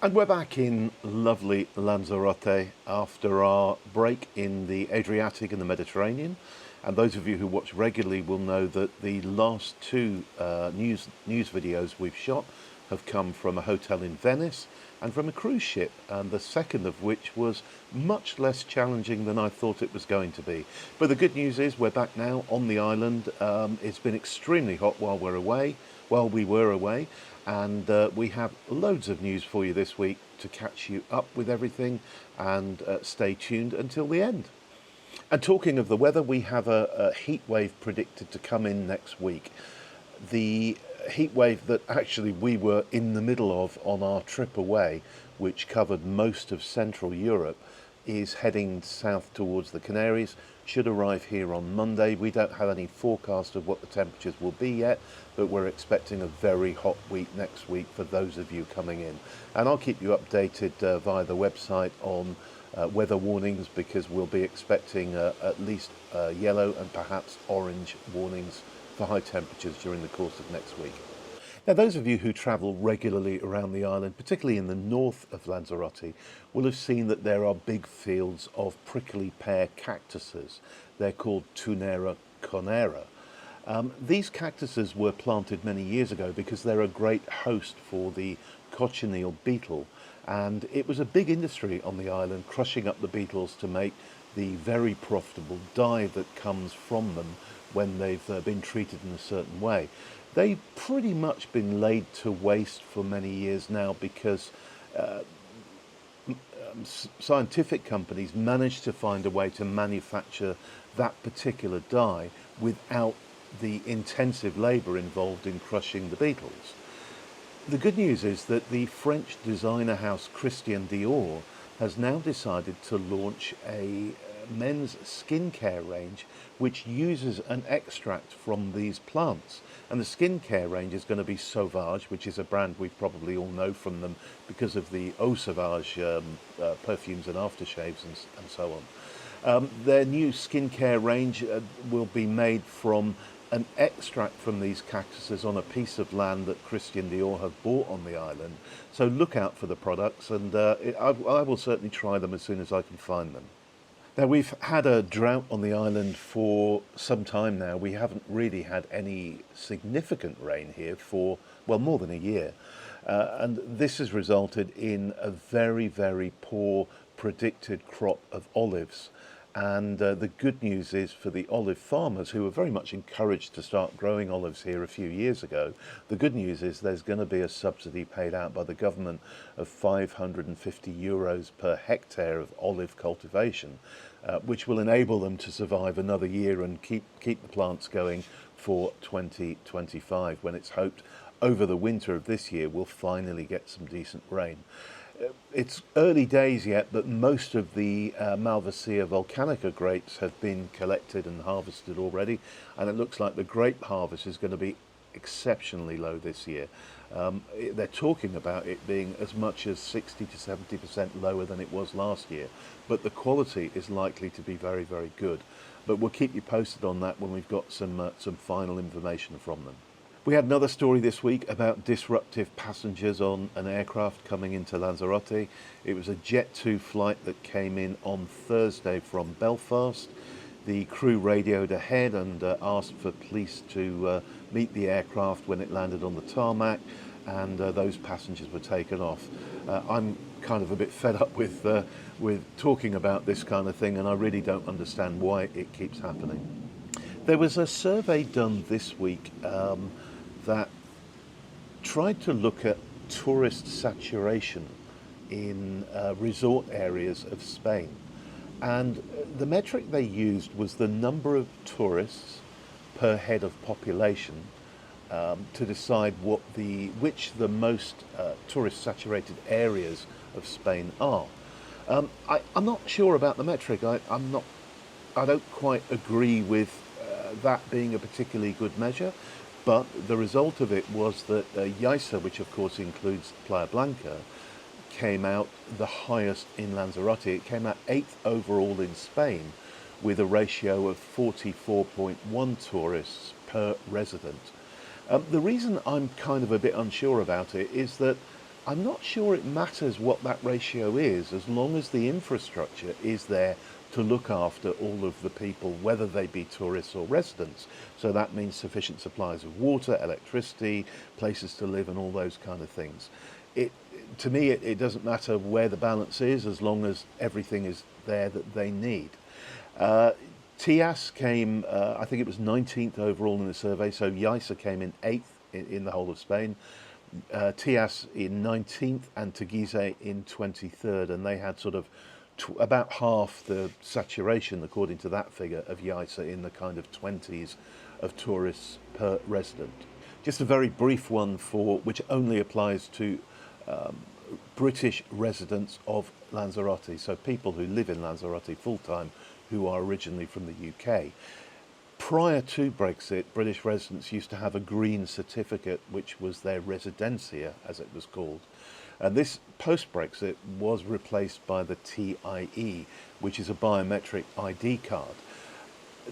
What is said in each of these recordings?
And we're back in lovely Lanzarote after our break in the Adriatic and the Mediterranean. And those of you who watch regularly will know that the last two news videos we've shot have come from a hotel in Venice and from a cruise ship, and the second of which was much less challenging than I thought it was going to be. But the good news is we're back now on the island. It's been extremely hot while we were away, and we have loads of news for you this week to catch you up with everything, and stay tuned until the end. And talking of the weather, we have a heat wave predicted to come in next week. The heat wave that actually we were in the middle of on our trip away, which covered most of Central Europe, is heading south towards the Canaries, should arrive here on Monday. We don't have any forecast of what the temperatures will be yet, but we're expecting a very hot week next week for those of you coming in. And I'll keep you updated via the website on weather warnings, because we'll be expecting at least yellow and perhaps orange warnings for high temperatures during the course of next week. Now, those of you who travel regularly around the island, particularly in the north of Lanzarote, will have seen that there are big fields of prickly pear cactuses. They're called Tunera conera. These cactuses were planted many years ago because they're a great host for the cochineal beetle, and it was a big industry on the island, crushing up the beetles to make the very profitable dye that comes from them when they've been treated in a certain way. They've pretty much been laid to waste for many years now because scientific companies managed to find a way to manufacture that particular dye without the intensive labour involved in crushing the beetles. The good news is that the French designer house Christian Dior has now decided to launch a men's skincare range which uses an extract from these plants. And the skincare range is going to be Sauvage, which is a brand we probably all know from them because of the Eau Sauvage perfumes and aftershaves and so on. Their new skincare range will be made from an extract from these cactuses on a piece of land that Christian Dior have bought on the island. So look out for the products, and I will certainly try them as soon as I can find them. Now, we've had a drought on the island for some time now. We haven't really had any significant rain here for, well, more than a year. And this has resulted in a very, very poor predicted crop of olives. And the good news is for the olive farmers, who were very much encouraged to start growing olives here a few years ago, the good news is there's going to be a subsidy paid out by the government of €550 per hectare of olive cultivation, which will enable them to survive another year and keep the plants going for 2025, when it's hoped over the winter of this year we'll finally get some decent rain. It's early days yet, but most of the Malvasia volcanica grapes have been collected and harvested already, and it looks like the grape harvest is going to be exceptionally low this year. They're talking about it being as much as 60 to 70% lower than it was last year, but the quality is likely to be very, very good. But we'll keep you posted on that when we've got some final information from them. We had another story this week about disruptive passengers on an aircraft coming into Lanzarote. It was a Jet2 flight that came in on Thursday from Belfast. The crew radioed ahead and asked for police to meet the aircraft when it landed on the tarmac, and those passengers were taken off. I'm kind of a bit fed up with talking about this kind of thing, and I really don't understand why it keeps happening. There was a survey done this week that tried to look at tourist saturation in resort areas of Spain. And the metric they used was the number of tourists per head of population to decide which the most tourist saturated areas of Spain are. I'm not sure about the metric. I don't quite agree with that being a particularly good measure. But the result of it was that Yaiza, which of course includes Playa Blanca, came out the highest in Lanzarote. It came out 8th overall in Spain, with a ratio of 44.1 tourists per resident. The reason I'm kind of a bit unsure about it is that I'm not sure it matters what that ratio is, as long as the infrastructure is there to look after all of the people, whether they be tourists or residents. So that means sufficient supplies of water, electricity, places to live, and all those kind of things. It, to me, it doesn't matter where the balance is, as long as everything is there that they need. TIAS came, I think it was 19th overall in the survey, so YISA came in 8th in the whole of Spain. TIAS in 19th and Teguise in 23rd, and they had sort of about half the saturation, according to that figure, of YISA, in the kind of 20s of tourists per resident. Just a very brief one which only applies to British residents of Lanzarote, so people who live in Lanzarote full-time who are originally from the UK. Prior to Brexit, British residents used to have a green certificate, which was their residencia, as it was called. And this post-Brexit was replaced by the TIE, which is a biometric ID card.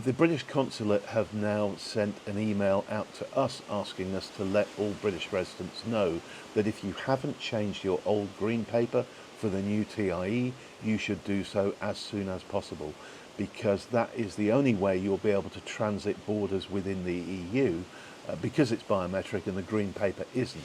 The British consulate have now sent an email out to us asking us to let all British residents know that if you haven't changed your old green paper for the new TIE, you should do so as soon as possible, because that is the only way you'll be able to transit borders within the EU, because it's biometric and the green paper isn't.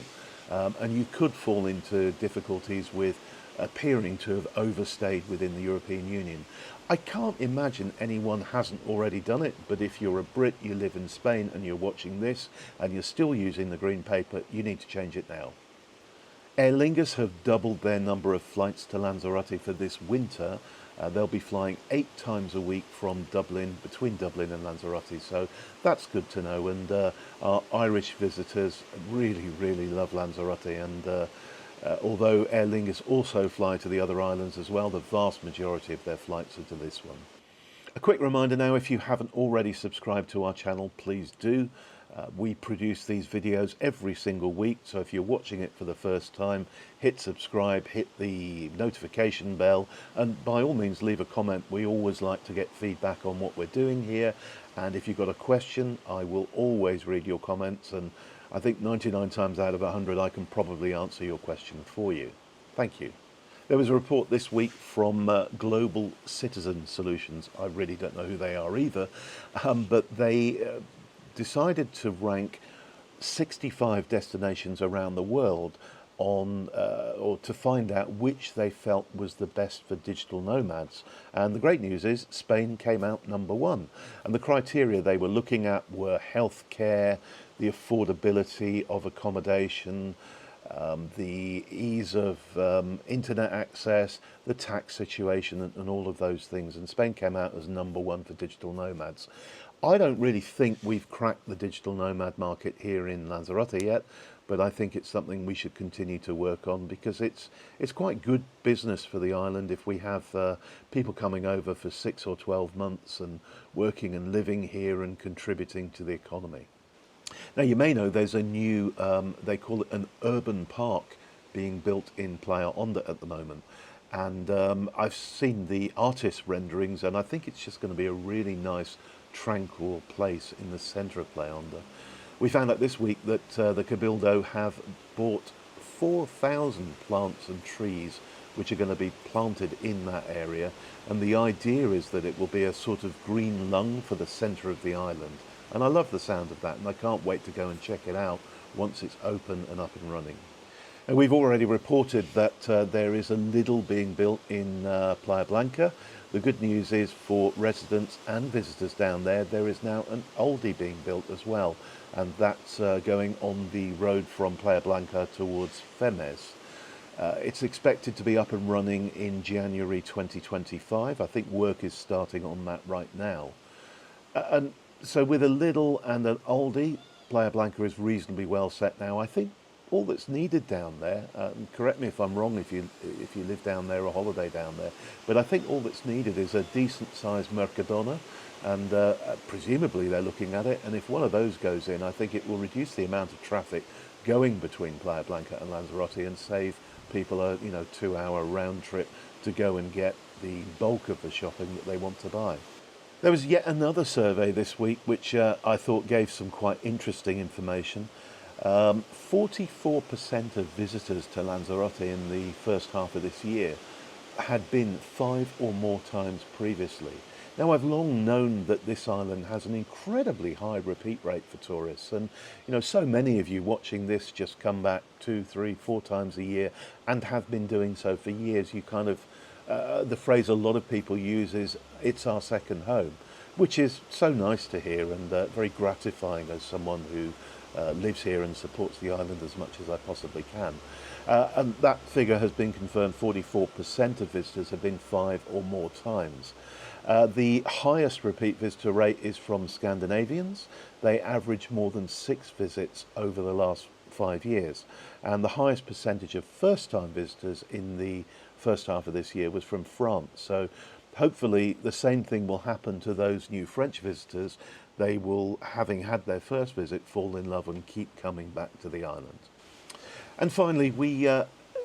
And you could fall into difficulties with appearing to have overstayed within the European Union. I can't imagine anyone hasn't already done it, but if you're a Brit, you live in Spain and you're watching this and you're still using the green paper, you need to change it now. Aer Lingus have doubled their number of flights to Lanzarote for this winter. They'll be flying 8 times a week from Dublin, between Dublin and Lanzarote, so that's good to know. And our Irish visitors really, really love Lanzarote, and although Aer Lingus also fly to the other islands as well, the vast majority of their flights are to this one. A quick reminder now, if you haven't already subscribed to our channel, please do. We produce these videos every single week, so if you're watching it for the first time, hit subscribe, hit the notification bell, and by all means leave a comment. We always like to get feedback on what we're doing here, and if you've got a question, I will always read your comments, and I think 99 times out of 100 I can probably answer your question for you. Thank you. There was a report this week from Global Citizen Solutions. I really don't know who they are either, but they decided to rank 65 destinations around the world on, or to find out which they felt was the best for digital nomads. And the great news is Spain came out number 1. And the criteria they were looking at were healthcare, the affordability of accommodation, the ease of internet access, the tax situation, and all of those things. And Spain came out as number 1 for digital nomads. I don't really think we've cracked the digital nomad market here in Lanzarote yet, but I think it's something we should continue to work on, because it's quite good business for the island if we have people coming over for 6 or 12 months and working and living here and contributing to the economy. Now, you may know there's a new, they call it an urban park, being built in Playa Honda at the moment. And I've seen the artist renderings, and I think it's just going to be a really nice, tranquil place in the centre of Playa Honda. We found out this week that the Cabildo have bought 4,000 plants and trees which are going to be planted in that area, and the idea is that it will be a sort of green lung for the centre of the island. And I love the sound of that, and I can't wait to go and check it out once it's open and up and running. And we've already reported that there is a Lidl being built in Playa Blanca. The good news is for residents and visitors down there, there is now an Aldi being built as well, and that's going on the road from Playa Blanca towards Femes. It's expected to be up and running in January 2025. I think work is starting on that right now. And so with a Lidl and an Aldi, Playa Blanca is reasonably well set now. I think all that's needed down there, correct me if I'm wrong if you live down there or holiday down there, but I think all that's needed is a decent sized Mercadona, and presumably they're looking at it, and if one of those goes in, I think it will reduce the amount of traffic going between Playa Blanca and Lanzarote and save people a 2-hour round trip to go and get the bulk of the shopping that they want to buy. There was yet another survey this week which I thought gave some quite interesting information. 44% of visitors to Lanzarote in the first half of this year had been 5 or more times previously. Now, I've long known that this island has an incredibly high repeat rate for tourists, and so many of you watching this just come back 2, 3, 4 times a year and have been doing so for years. You kind of, the phrase a lot of people use is, "It's our second home," which is so nice to hear and very gratifying as someone who lives here and supports the island as much as I possibly can. And that figure has been confirmed. 44% of visitors have been 5 or more times. The highest repeat visitor rate is from Scandinavians. They average more than 6 visits over the last 5 years. And the highest percentage of first-time visitors in the first half of this year was from France. So hopefully the same thing will happen to those new French visitors. They will, having had their first visit, fall in love and keep coming back to the island. And finally, we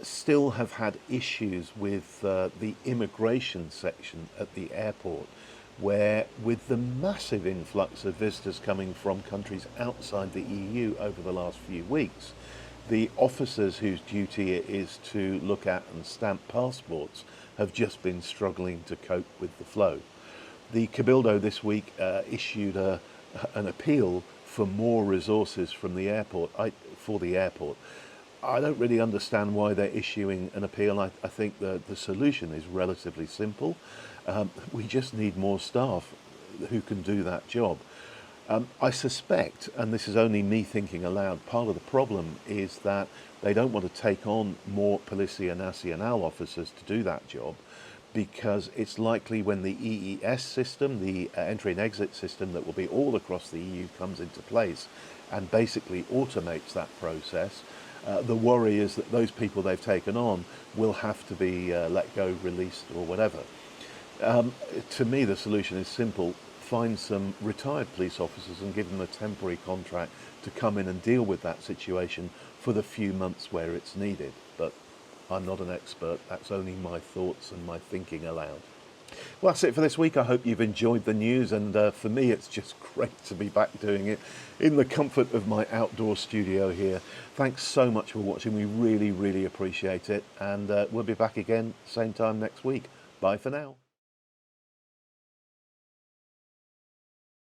still have had issues with the immigration section at the airport, where with the massive influx of visitors coming from countries outside the EU over the last few weeks, the officers whose duty it is to look at and stamp passports have just been struggling to cope with the flow. The Cabildo this week issued an appeal for more resources from the airport, for the airport. I don't really understand why they're issuing an appeal. I think the solution is relatively simple. We just need more staff who can do that job. I suspect, and this is only me thinking aloud, part of the problem is that they don't want to take on more Policia Nacional officers to do that job, because it's likely when the EES system, the entry and exit system that will be all across the EU, comes into place and basically automates that process, the worry is that those people they've taken on will have to be let go, released, or whatever. To me, the solution is simple. Find some retired police officers and give them a temporary contract to come in and deal with that situation for the few months where it's needed. But I'm not an expert. That's only my thoughts and my thinking aloud. Well, that's it for this week. I hope you've enjoyed the news, and for me it's just great to be back doing it in the comfort of my outdoor studio here. Thanks so much for watching. We really appreciate it, and we'll be back again same time next week. Bye for now.